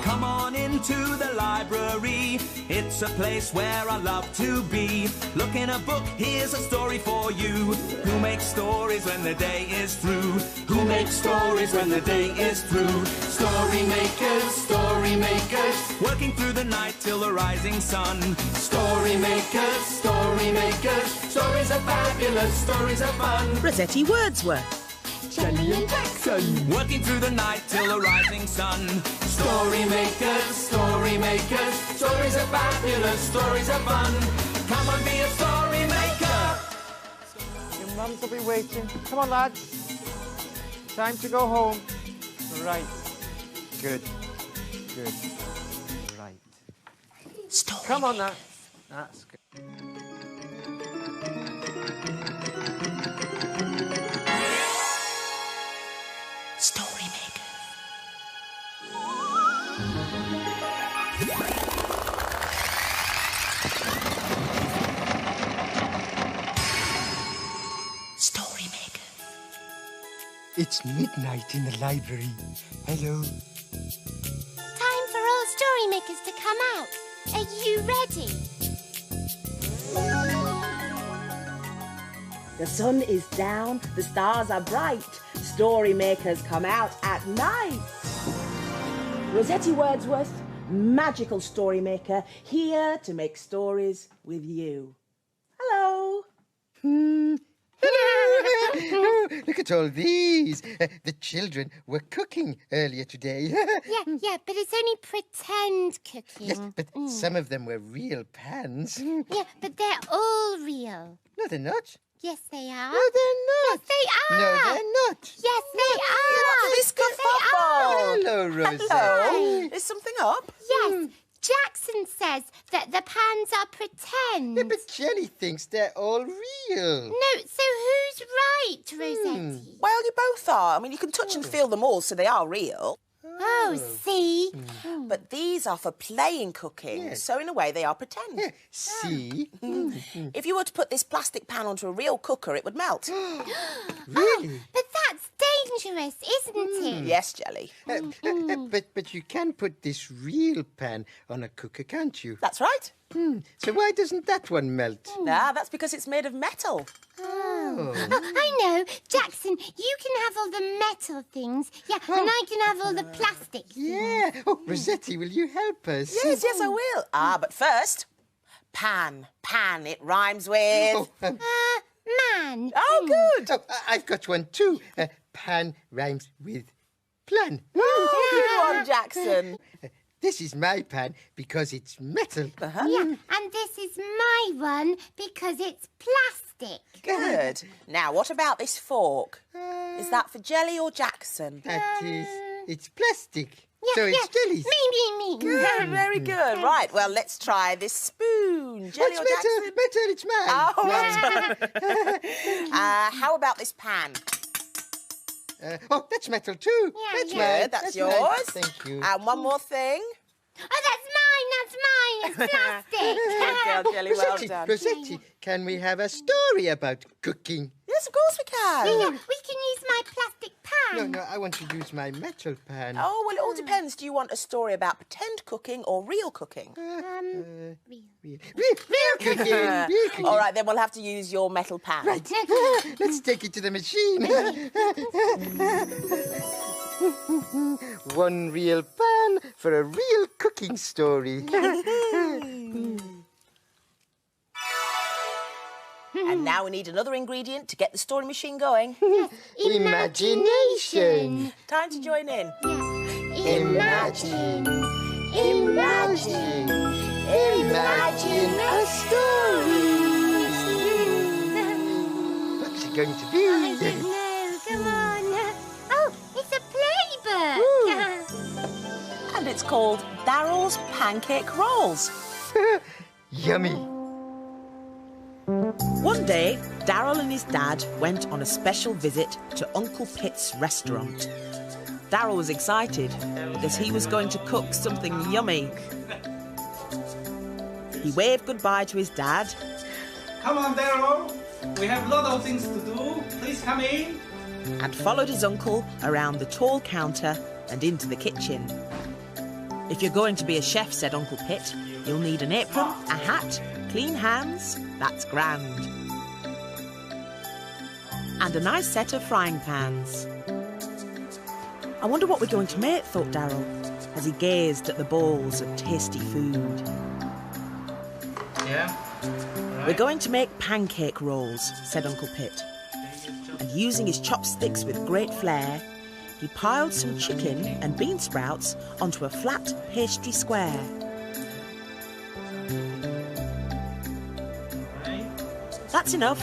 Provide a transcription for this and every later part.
Come on into the library. It's a place where I love to be. Look in a book, here's a story for you. Who makes stories when the day is through? Who makes stories when the day is through? Story makers, working through the night till the rising sun. Story makers, stories are fabulous, stories are fun. Rossetti Wordsworth. Jelly and Jackson, working through the night till the rising sun. Story makers, stories are fabulous, stories are fun. Come on, be a story maker. Your mums will be waiting. Come on, lads. Time to go home. Right. Good. Right. Story Come on, now. That's good. Story maker. Story maker. It's midnight in the library. Hello. time for all story makers to come out. Are you ready? The sun is down, the stars are bright. Story makers come out at night. Rossetti Wordsworth, magical story maker, here to make stories with you. Hello. Hello! Look at all these. The children were cooking earlier today. Yeah, but it's only pretend cooking. Yes, but some of them were real pans. Yeah, but they're all real. No, they're not. Yes, they are. No, they're not. Yes, they are. No, they're not. Yes, they are. This good Yes, they are. Hello, Rosie. Hello. Is something up? Yes, Jackson says that the pans are pretend. Yeah, but Jenny thinks they're all real. No, so who's right, Rossetti? Well, you both are. I mean, you can touch and feel them all, so they are real. Oh, see? But these are for playing cooking, Yes. so in a way they are pretend. Yeah, see? If you were to put this plastic pan onto a real cooker, it would melt. Really? But that's dangerous, isn't it? Yes, Jelly. But you can put this real pan on a cooker, can't you? That's right. So why doesn't that one melt? Ah, that's because it's made of metal. Oh, I know. Jackson, you can have all the metal things. Yeah, and I can have all the plastic. Yeah. Oh, Rossetti, will you help us? Yes, I will. Ah, but first, pan. Pan, it rhymes with... Oh, Man. Oh, good. oh, I've got one too. Pan rhymes with plan. Good one, Jackson. This is my pan because it's metal. Yeah, and this is my one because it's plastic. Good. Now, what about this fork? Is that for Jelly or Jackson? That is, it's plastic. Yeah, so it's yeah. Jelly's. Me. Good, very good. Right, well, let's try this spoon. Jelly What's or metal? Jackson? Metal, it's mine. Oh, right. How about this pan? Oh, that's metal too. Yeah, That's yeah. mine. Good, that's mine. yours. Thank you. And one more thing. Oh, that's mine. It's plastic. Good girl, Jelly, well Rossetti, done. Rossetti, can we have a story about cooking? Yes, of course we can. Yeah, we can use my plastic pan. No, I want to use my metal pan. Oh, well, it all depends. Do you want a story about pretend cooking or real cooking? Real cooking. Real cooking. All right, then we'll have to use your metal pan. Right. Let's take it to the machine. One real pan for a real cooking story. And now we need another ingredient to get the story machine going. Imagination. Time to join in. Imagine. Imagine a story. What's it going to be? I don't know. Come on. Oh, it's a playbook. And it's called Darryl's Pancake Rolls. Yummy. One day, Darryl and his dad went on a special visit to Uncle Pitt's restaurant. Darryl was excited because he was going to cook something yummy. He waved goodbye to his dad. Come on, Darryl. We have a lot of things to do. Please come in. And followed his uncle around the tall counter and into the kitchen. If you're going to be a chef, said Uncle Pitt, you'll need an apron, a hat, clean hands, that's grand, and a nice set of frying pans. I wonder what we're going to make, thought Darryl, as he gazed at the bowls of tasty food. Yeah. Right. We're going to make pancake rolls, said Uncle Pitt. And using his chopsticks with great flair, he piled some chicken and bean sprouts onto a flat pastry square. Right. That's enough.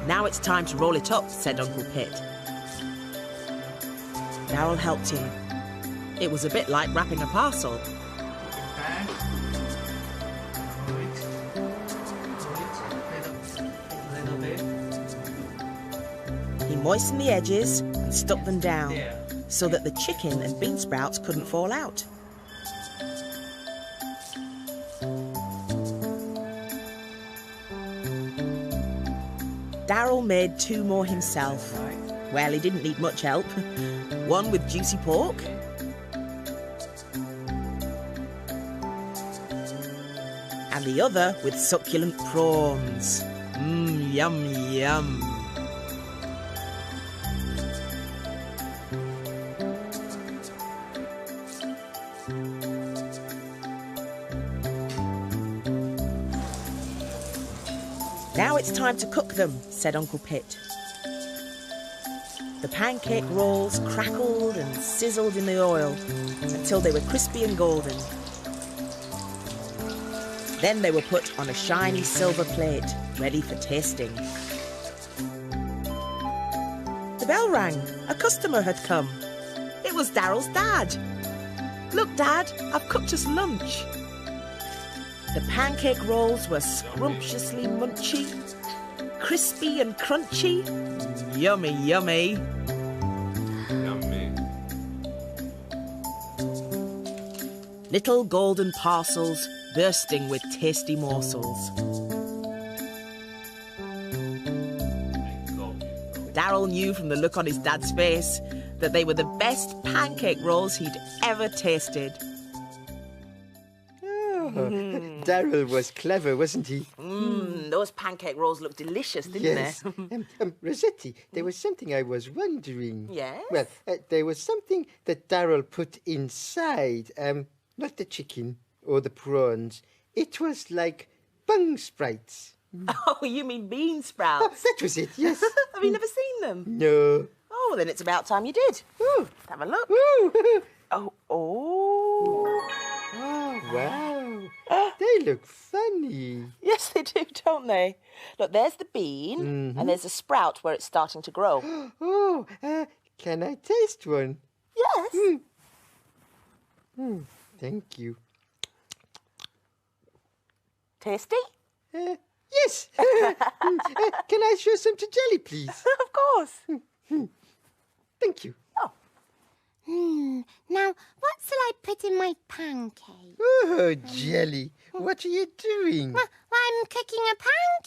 Now it's time to roll it up, said Uncle Pitt. Darryl helped him. It was a bit like wrapping a parcel. Back. Do it. Little bit. He moistened the edges and stuck them down There. so that the chicken and bean sprouts couldn't fall out. Darryl made 2 more himself. Well, he didn't need much help. One with juicy pork, and the other with succulent prawns. Yum, yum. Now it's time to cook them, said Uncle Pitt. The pancake rolls crackled and sizzled in the oil until they were crispy and golden. Then they were put on a shiny silver plate, ready for tasting. The bell rang. A customer had come. It was Darryl's dad. Look, Dad, I've cooked us lunch. The pancake rolls were scrumptiously munchy, crispy and crunchy. Yummy, yummy. Yummy. Little golden parcels bursting with tasty morsels. Darryl knew from the look on his dad's face that they were the best pancake rolls he'd ever tasted. Darryl was clever, wasn't he? Those pancake rolls looked delicious, didn't Yes. they? Rossetti, there was something I was wondering. Yes? Well, there was something that Darryl put inside. Not the chicken or the prawns. It was like beansprouts. Oh, you mean bean Oh, sprouts? that was it, yes. Have you never seen them? No. Oh, well, then it's about time you did. Oh. Have a look. Ooh. Oh. Oh, wow. They look funny. Yes, they do, don't they? Look, there's the bean, and there's a sprout where it's starting to grow. Oh, can I taste one? Yes. Thank you. Tasty? Yes. Can I show some to jelly, please? Of course. Thank you. Now, what shall I put in my pancake? Oh, jelly. What are you doing? Well, I'm cooking a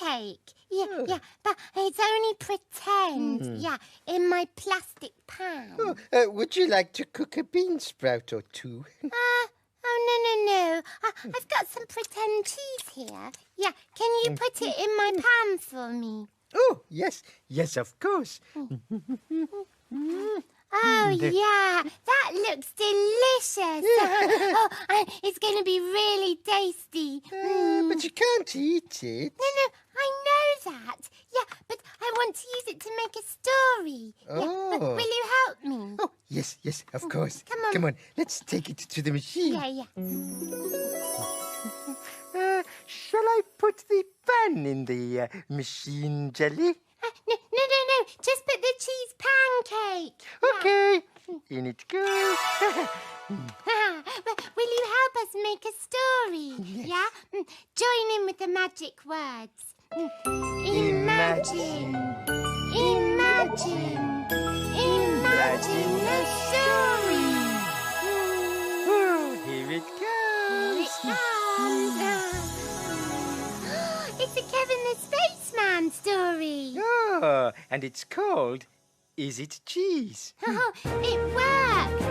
pancake. Yeah, but it's only pretend. Yeah, in my plastic pan. Would you like to cook a bean sprout or two? No. I've got some pretend cheese here. Yeah, can you put it in my pan for me? Oh, yes, of course. Oh, yeah, that looks delicious. It's going to be really tasty. But you can't eat it. No, I know that. Yeah, but I want to use it to make a story. Oh. Yeah, will you help me? Oh, yes, of course. Come on. Let's take it to the machine. Yeah. Shall I put the pan in the machine, Jelly? No. Just put the cheese pancake. Okay. In it goes. Will you help us make a story? Yes. Yeah? Join in with the magic words. Imagine. Imagine a story. Oh, here it goes. It's a Kevin the Spaceman story. Oh, and it's called Is It Cheese? Oh, it worked.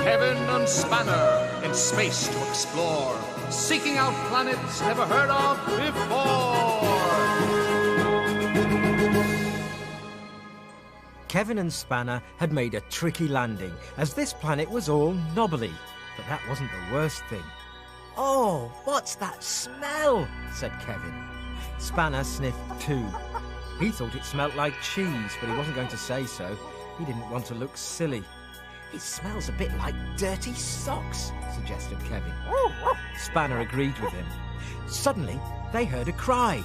Kevin and Spanner. in space to explore, seeking out planets never heard of before. Kevin and Spanner had made a tricky landing, as this planet was all knobbly. But that wasn't the worst thing. "Oh, what's that smell?" said Kevin. Spanner sniffed too. He thought it smelt like cheese, but he wasn't going to say so. He didn't want to look silly. "It smells a bit like dirty socks," suggested Kevin. Spanner agreed with him. Suddenly, they heard a cry.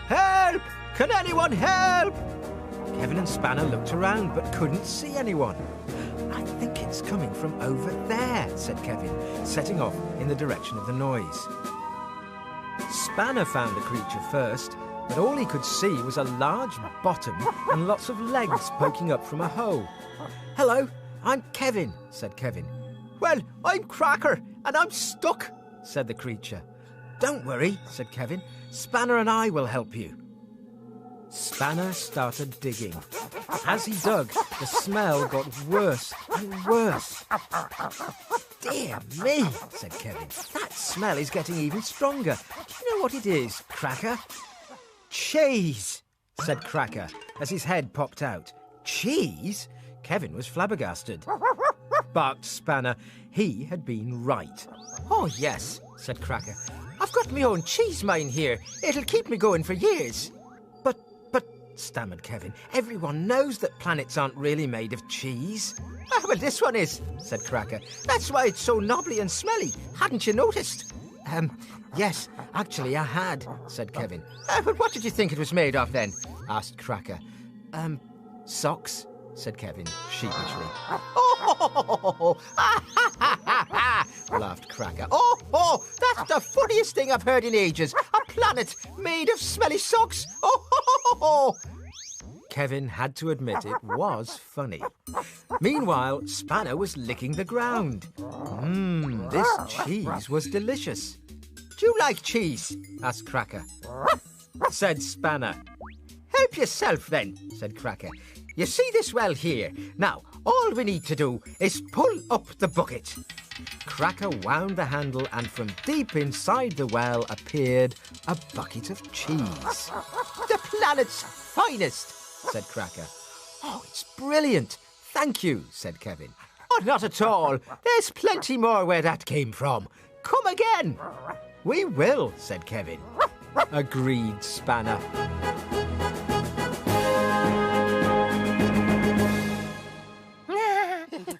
"Help! Can anyone help?" Kevin and Spanner looked around, but couldn't see anyone. "I think it's coming from over there," said Kevin, setting off in the direction of the noise. Spanner found the creature first, but all he could see was a large bottom and lots of legs poking up from a hole. "Hello, I'm Kevin," said Kevin. "Well, I'm Cracker, and I'm stuck," said the creature. "Don't worry," said Kevin. "Spanner and I will help you." Spanner started digging. As he dug, the smell got worse and worse. "Dear me," said Kevin. "That smell is getting even stronger. Do you know what it is, Cracker?" "Cheese," said Cracker, as his head popped out. "Cheese?" Kevin was flabbergasted. Barked Spanner. He had been right. "Oh, yes," said Cracker. "I've got my own cheese mine here. It'll keep me going for years." But, stammered Kevin, "everyone knows that planets aren't really made of cheese." "Well, this one is," said Cracker. "That's why it's so knobbly and smelly. Hadn't you noticed?" Yes, actually I had," said Kevin. "But what did you think it was made of then?" asked Cracker. Socks," said Kevin sheepishly. "Oh, laughed Cracker. Oh, that's the funniest thing I've heard in ages. A planet made of smelly socks. Oh. Kevin had to admit it was funny. Meanwhile, Spanner was licking the ground. This cheese was delicious. "Do you like cheese?" asked Cracker. Said Spanner. "Help yourself then," said Cracker. "You see this well here? Now, all we need to do is pull up the bucket." Cracker wound the handle, and from deep inside the well appeared a bucket of cheese. "The planet's finest," said Cracker. "Oh, it's brilliant. Thank you," said Kevin. "Oh, not at all. There's plenty more where that came from. Come again." "We will," said Kevin. Agreed Spanner.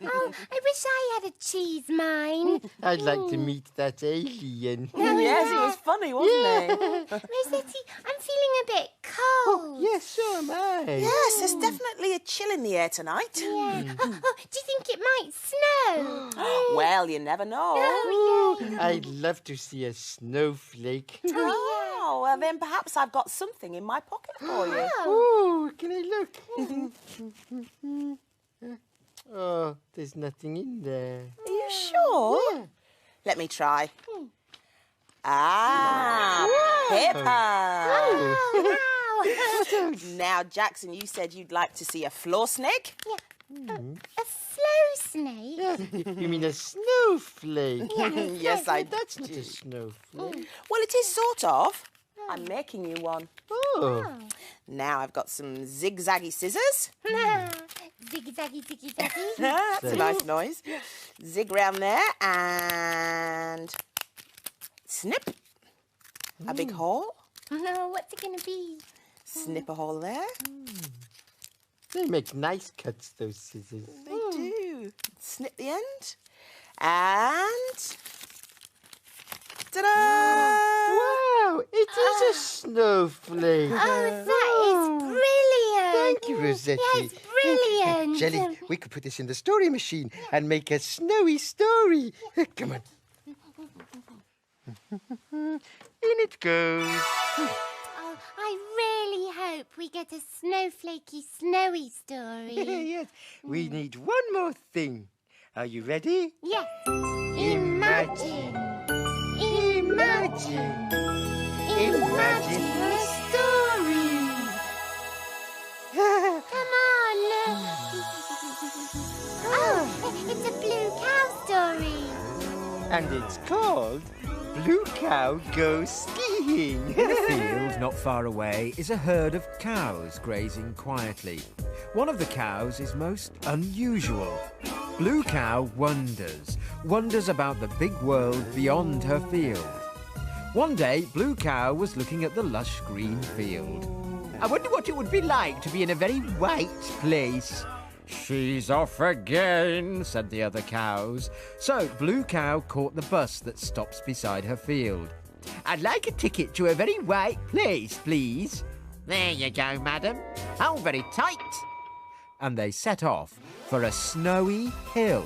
Oh, I wish I had a cheese mine. I'd like to meet that alien. Yes, it was funny, wasn't it? Rossetti, I'm feeling a bit cold. Yes, so am I. Yes, there's definitely a chill in the air tonight. Yeah. Do you think it might snow? Well, you never know. Oh, yeah. I'd love to see a snowflake. Oh, well, then perhaps I've got something in my pocket for you. Oh, can I look? Oh, there's nothing in there. Are you sure? Yeah. Let me try. Paper. Wow. Now, Jackson, you said you'd like to see a floor snake? A slow snake? You mean a snowflake? Yes, I That's not a snowflake. Well, it is sort of. I'm making you one. Oh. Now I've got some zigzaggy scissors. Ziggy zaggy, ziggy zaggy. That's a nice noise. Zig round there and snip. A big hole. No, what's it going to be? Snip a hole there. They make nice cuts, those scissors. They do. Snip the end. And... ta-da! Wow, it is a snowflake. Oh, that is brilliant. Thank you, Rossetti. Yes, brilliant. Jelly, we could put this in the story machine and make a snowy story. Come on. In it goes. Oh, I really hope we get a snowflakey, snowy story. Yes, we need one more thing. Are you ready? Yes. Imagine. Imagine. Imagine a story. Come on. Oh, it's a blue cow story. And it's called Blue Cow Goes Skiing. In a field not far away is a herd of cows grazing quietly. One of the cows is most unusual. Blue Cow wonders about the big world beyond her field. One day, Blue Cow was looking at the lush green field. I wonder what it would be like to be in a very white place. She's off again, said the other cows. So Blue Cow caught the bus that stops beside her field. I'd like a ticket to a very white place, please. There you go, madam. Hold very tight. And they set off for a snowy hill.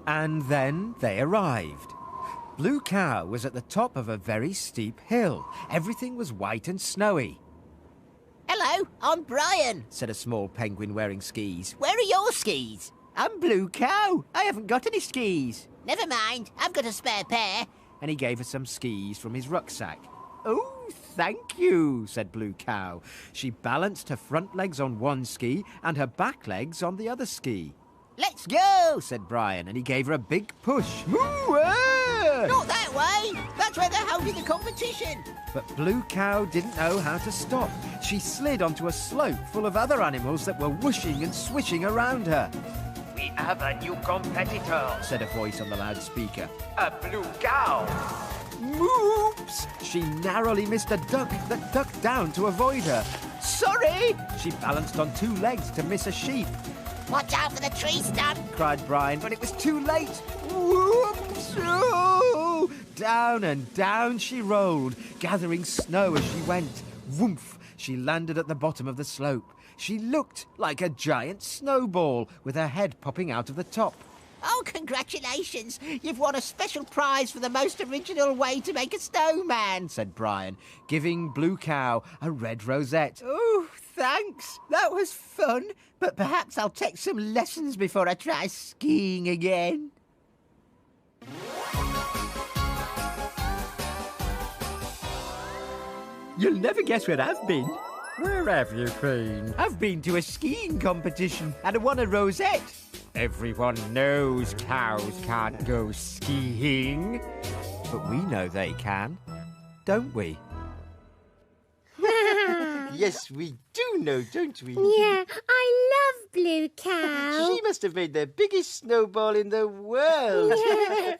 And then they arrived. Blue Cow was at the top of a very steep hill. Everything was white and snowy. Hello, I'm Brian, said a small penguin wearing skis. Where are your skis? I'm Blue Cow. I haven't got any skis. Never mind, I've got a spare pair. And he gave her some skis from his rucksack. Oh, thank you, said Blue Cow. She balanced her front legs on one ski and her back legs on the other ski. Let's go, said Brian, and he gave her a big push. Not that way. That's where they're holding the competition. But Blue Cow didn't know how to stop. She slid onto a slope full of other animals that were whooshing and swishing around her. We have a new competitor, said a voice on the loudspeaker. A blue cow. Oops! She narrowly missed a duck that ducked down to avoid her. Sorry! She balanced on two legs to miss a sheep. Watch out for the tree stump, cried Brian, but it was too late. Whoops! Oh! Down and down she rolled, gathering snow as she went. Woomph! She landed at the bottom of the slope. She looked like a giant snowball with her head popping out of the top. Oh, congratulations! You've won a special prize for the most original way to make a snowman, said Brian, giving Blue Cow a red rosette. Oh, thanks. That was fun. But perhaps I'll take some lessons before I try skiing again. You'll never guess where I've been. Where have you been? I've been to a skiing competition and I won a rosette. Everyone knows cows can't go skiing. But we know they can, don't we? Yes, we do know, don't we? Yeah, I love Blue Cow. She must have made the biggest snowball in the world.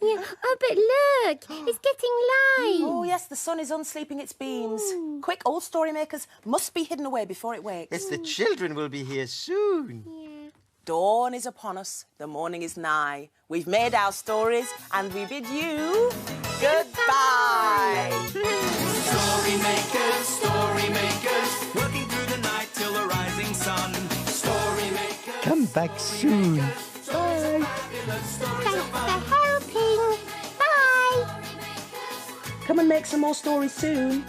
Yeah. Oh, but look, it's getting light. Oh, yes, the sun is unsleeping its beams. Quick, all story makers must be hidden away before it wakes. Yes, the children will be here soon. Yeah. Dawn is upon us, the morning is nigh. We've made our stories and we bid you goodbye. Story makers, working through the night till the rising sun. Story makers. Come back soon. Bye. Thanks for helping. Bye. Come and make some more stories soon.